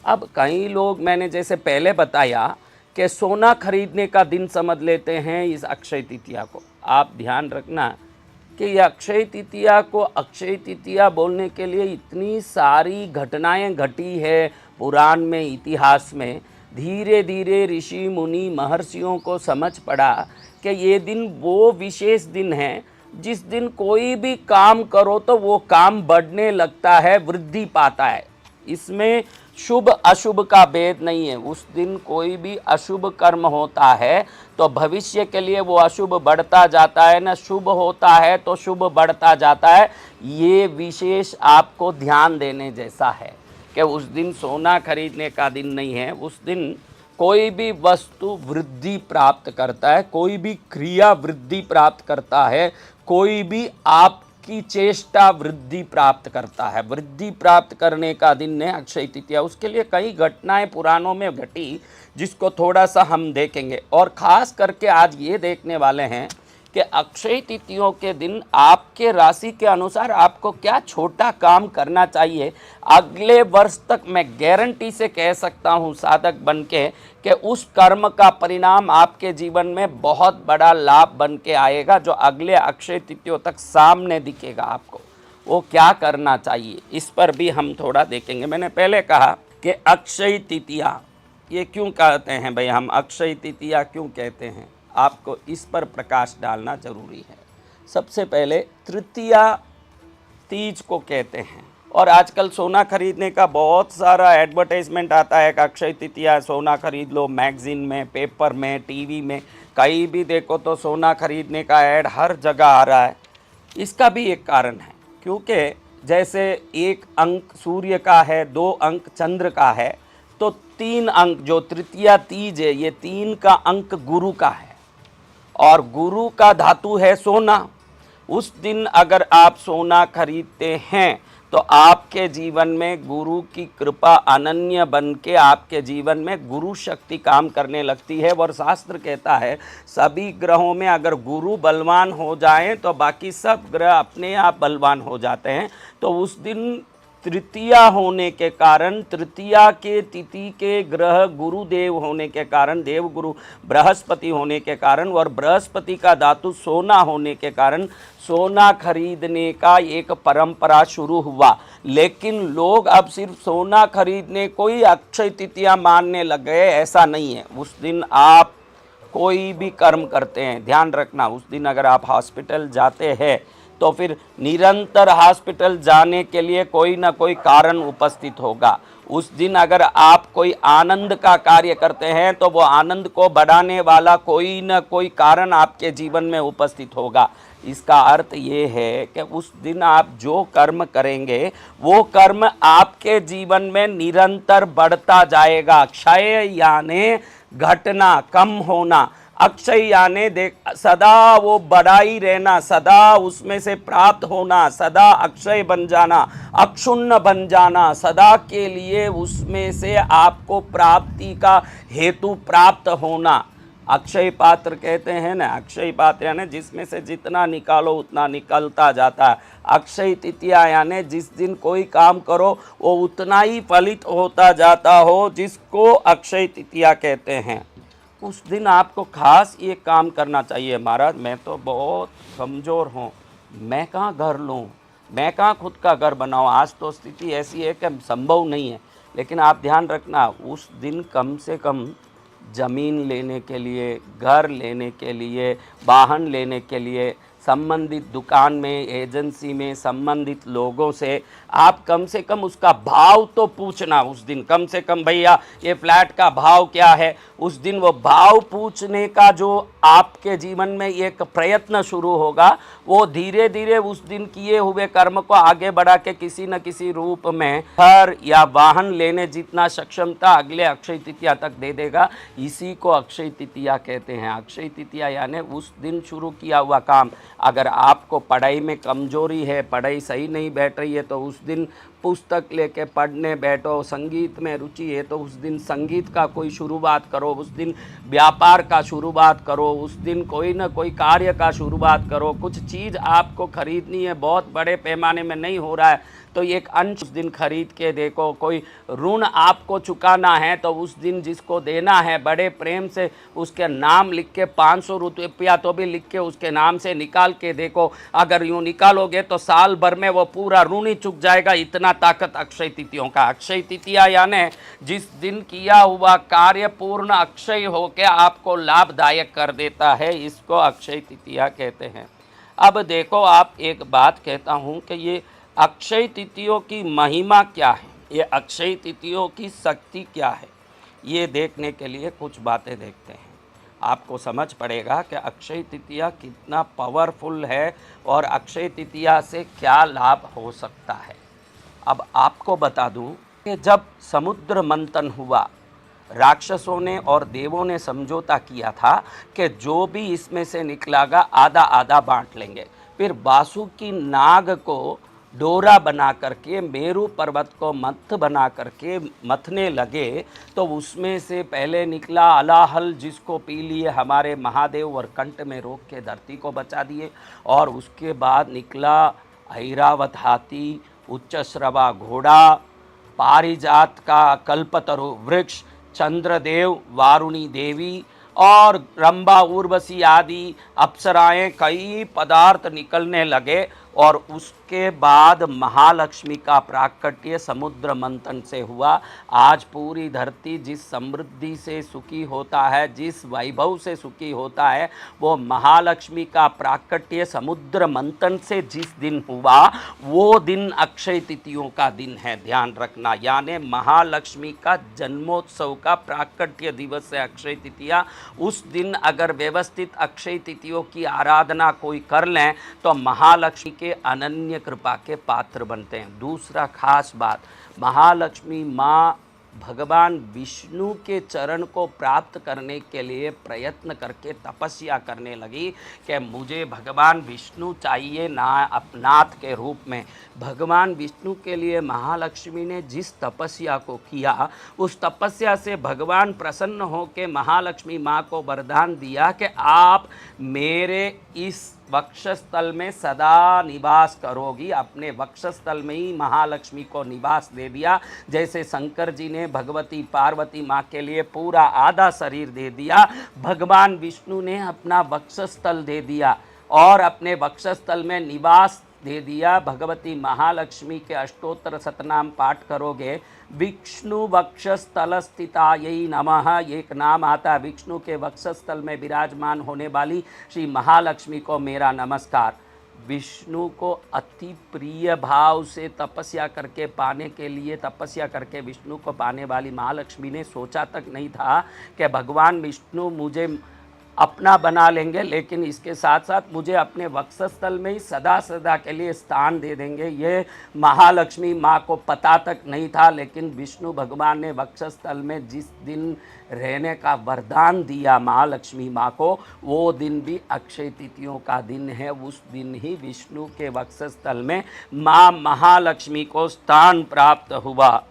अब कई लोग, मैंने जैसे पहले बताया कि सोना खरीदने का दिन समझ लेते हैं इस अक्षय तृतीया को। आप ध्यान रखना कि ये अक्षय तृतीया को अक्षय तृतीया बोलने के लिए इतनी सारी घटनाएं घटी है पुराण में, इतिहास में। धीरे धीरे ऋषि मुनि महर्षियों को समझ पड़ा कि ये दिन वो विशेष दिन है जिस दिन कोई भी काम करो तो वो काम बढ़ने लगता है, वृद्धि पाता है। इसमें शुभ अशुभ का भेद नहीं है। उस दिन कोई भी अशुभ कर्म होता है तो भविष्य के लिए वो अशुभ बढ़ता जाता है, न शुभ होता है तो शुभ बढ़ता जाता है। ये विशेष आपको ध्यान देने जैसा है कि उस दिन सोना खरीदने का दिन नहीं है। उस दिन कोई भी वस्तु वृद्धि प्राप्त करता है, कोई भी क्रिया वृद्धि प्राप्त करता है, कोई भी आपकी चेष्टा वृद्धि प्राप्त करता है। वृद्धि प्राप्त करने का दिन है अक्षय तृतीया। उसके लिए कई घटनाएं पुराणों में घटी जिसको थोड़ा सा हम देखेंगे, और ख़ास करके आज ये देखने वाले हैं कि अक्षय तिथियों के दिन आपके राशि के अनुसार आपको क्या छोटा काम करना चाहिए। अगले वर्ष तक मैं गारंटी से कह सकता हूँ साधक बन के कि उस कर्म का परिणाम आपके जीवन में बहुत बड़ा लाभ बन के आएगा, जो अगले अक्षय तिथियों तक सामने दिखेगा आपको। वो क्या करना चाहिए इस पर भी हम थोड़ा देखेंगे। मैंने पहले कहा कि अक्षय तृतीया ये क्यों कहते हैं भाई, हम अक्षय तृतीया क्यों कहते हैं, आपको इस पर प्रकाश डालना जरूरी है। सबसे पहले तृतीया तीज को कहते हैं, और आजकल सोना खरीदने का बहुत सारा एडवर्टाइजमेंट आता है कि अक्षय तृतीया सोना खरीद लो, मैगजीन में, पेपर में, टीवी में, कहीं भी देखो तो सोना खरीदने का ऐड हर जगह आ रहा है। इसका भी एक कारण है, क्योंकि जैसे एक अंक सूर्य का है, 2 अंक चंद्र का है, तो 3 अंक जो तृतीया तीज है, ये 3 का अंक गुरु का है, और गुरु का धातु है सोना। उस दिन अगर आप सोना खरीदते हैं तो आपके जीवन में गुरु की कृपा अनन्य बन के आपके जीवन में गुरु शक्ति काम करने लगती है। और शास्त्र कहता है सभी ग्रहों में अगर गुरु बलवान हो जाएं तो बाकी सब ग्रह अपने आप बलवान हो जाते हैं। तो उस दिन तृतीया होने के कारण, तृतीया के तिथि के ग्रह गुरुदेव होने के कारण, देव गुरु बृहस्पति होने के कारण, और बृहस्पति का धातु सोना होने के कारण सोना खरीदने का एक परंपरा शुरू हुआ। लेकिन लोग अब सिर्फ सोना खरीदने को ही अक्षय तृतीया मानने लग गए, ऐसा नहीं है। उस दिन आप कोई भी कर्म करते हैं, ध्यान रखना, उस दिन अगर आप हॉस्पिटल जाते हैं तो फिर निरंतर हॉस्पिटल जाने के लिए कोई ना कोई कारण उपस्थित होगा। उस दिन अगर आप कोई आनंद का कार्य करते हैं तो वो आनंद को बढ़ाने वाला कोई ना कोई कारण आपके जीवन में उपस्थित होगा। इसका अर्थ ये है कि उस दिन आप जो कर्म करेंगे वो कर्म आपके जीवन में निरंतर बढ़ता जाएगा। क्षय यानी घटना, कम होना, अक्षय यानी देख सदा वो बड़ा ही रहना, सदा उसमें से प्राप्त होना, सदा अक्षय बन जाना, अक्षुण्ण बन जाना, सदा के लिए उसमें से आपको प्राप्ति का हेतु प्राप्त होना। अक्षय पात्र कहते हैं ना, अक्षय पात्र यानी जिसमें से जितना निकालो उतना निकलता जाता है। अक्षय तृतीया यानी जिस दिन कोई काम करो वो उतना ही फलित होता जाता हो, जिसको अक्षय तृतीया कहते हैं। उस दिन आपको खास ये काम करना चाहिए। महाराज मैं तो बहुत कमज़ोर हूँ, मैं कहाँ घर लूँ, मैं कहाँ खुद का घर बनाऊँ, आज तो स्थिति ऐसी है कि संभव नहीं है। लेकिन आप ध्यान रखना, उस दिन कम से कम ज़मीन लेने के लिए, घर लेने के लिए, वाहन लेने के लिए संबंधित दुकान में, एजेंसी में संबंधित लोगों से आप कम से कम उसका भाव तो पूछना। उस दिन कम से कम भैया ये फ्लैट का भाव क्या है, उस दिन वो भाव पूछने का जो आपके जीवन में एक प्रयत्न शुरू होगा, वो धीरे धीरे उस दिन किए हुए कर्म को आगे बढ़ा के किसी न किसी रूप में घर या वाहन लेने जितना सक्षमता अगले अक्षय तृतीया तक दे देगा। इसी को अक्षय तृतीया कहते हैं। अक्षय तृतीया यानी उस दिन शुरू किया हुआ काम। अगर आपको पढ़ाई में कमजोरी है, पढ़ाई सही नहीं बैठ रही है, तो उस दिन पुस्तक लेके पढ़ने बैठो। संगीत में रुचि है तो उस दिन संगीत का कोई शुरुआत करो, उस दिन व्यापार का शुरुआत करो, उस दिन कोई ना कोई कार्य का शुरुआत करो। कुछ चीज़ आपको खरीदनी है, बहुत बड़े पैमाने में नहीं हो रहा है तो एक अंश उस दिन खरीद के देखो। कोई ऋण आपको चुकाना है तो उस दिन जिसको देना है बड़े प्रेम से उसके नाम लिख के 500 रुपया तो भी लिख के उसके नाम से निकाल के देखो। अगर यूँ निकालोगे तो साल भर में वो पूरा ऋण ही चुक जाएगा। इतना ताकत अक्षय तिथियों का। अक्षय तिथिया यानी जिस दिन किया हुआ कार्य पूर्ण अक्षय होके आपको लाभदायक कर देता है, इसको अक्षय तिथिया कहते हैं। अब देखो, आप एक बात कहता हूँ कि ये अक्षय तिथियों की महिमा क्या है, ये अक्षय तिथियों की शक्ति क्या है, ये देखने के लिए कुछ बातें देखते हैं। आपको समझ पड़ेगा कि अक्षय तृतीया कितना पावरफुल है और अक्षय तृतीया से क्या लाभ हो सकता है। अब आपको बता दूं कि जब समुद्र मंथन हुआ, राक्षसों ने और देवों ने समझौता किया था कि जो भी इसमें से निकलागा आधा आधा बांट लेंगे। फिर वासुकी नाग को डोरा बना करके मेरू पर्वत को मथ बना करके मथने लगे, तो उसमें से पहले निकला अलाहल, जिसको पी लिए हमारे महादेव और कंठ में रोक के धरती को बचा दिए। और उसके बाद निकला ऐरावत हाथी, उच्चश्रवा घोड़ा, पारिजात का कल्पतरु वृक्ष, चंद्रदेव, वारुणी देवी और रंभा, उर्वशी आदि अप्सराएं, कई पदार्थ निकलने लगे। और उसके बाद महालक्ष्मी का प्राकट्य समुद्र मंथन से हुआ। आज पूरी धरती जिस समृद्धि से सुखी होता है, जिस वैभव से सुखी होता है, वो महालक्ष्मी का प्राकट्य समुद्र मंथन से जिस दिन हुआ, वो दिन अक्षय तिथियों का दिन है। ध्यान रखना, यानी महालक्ष्मी का जन्मोत्सव का प्राकट्य दिवस है अक्षय तिथिया। उस दिन अगर व्यवस्थित अक्षय तिथियों की आराधना कोई कर लें तो महालक्ष्मी के अनन्य कृपा के पात्र बनते हैं। दूसरा खास बात, महालक्ष्मी माँ भगवान विष्णु के चरण को प्राप्त करने के लिए प्रयत्न करके तपस्या करने लगी कि मुझे भगवान विष्णु चाहिए नाथ के रूप में। भगवान विष्णु के लिए महालक्ष्मी ने जिस तपस्या को किया, उस तपस्या से भगवान प्रसन्न हो के महालक्ष्मी माँ को वरदान दिया कि आप मेरे इस वक्षस्थल में सदा निवास करोगी। अपने वक्षस्थल में ही महालक्ष्मी को निवास दे दिया। जैसे शंकर जी ने भगवती पार्वती माँ के लिए पूरा आधा शरीर दे दिया, भगवान विष्णु ने अपना वक्षस्थल दे दिया और अपने वक्षस्थल में निवास दे दिया। भगवती महालक्ष्मी के अष्टोत्तर शतनाम पाठ करोगे, विष्णु वक्षस्थल स्थितायै नमः, एक नाम आता, विष्णु के वक्षस्थल में विराजमान होने वाली श्री महालक्ष्मी को मेरा नमस्कार। विष्णु को अति प्रिय भाव से तपस्या करके पाने के लिए, तपस्या करके विष्णु को पाने वाली महालक्ष्मी ने सोचा तक नहीं था कि भगवान विष्णु मुझे अपना बना लेंगे, लेकिन इसके साथ साथ मुझे अपने वक्षस्थल में ही सदा सदा के लिए स्थान दे देंगे। ये महालक्ष्मी माँ को पता तक नहीं था, लेकिन विष्णु भगवान ने वक्षस्थल में जिस दिन रहने का वरदान दिया महालक्ष्मी माँ को, वो दिन भी अक्षय तिथियों का दिन है। उस दिन ही विष्णु के वक्षस्थल में माँ महालक्ष्मी को स्थान प्राप्त हुआ।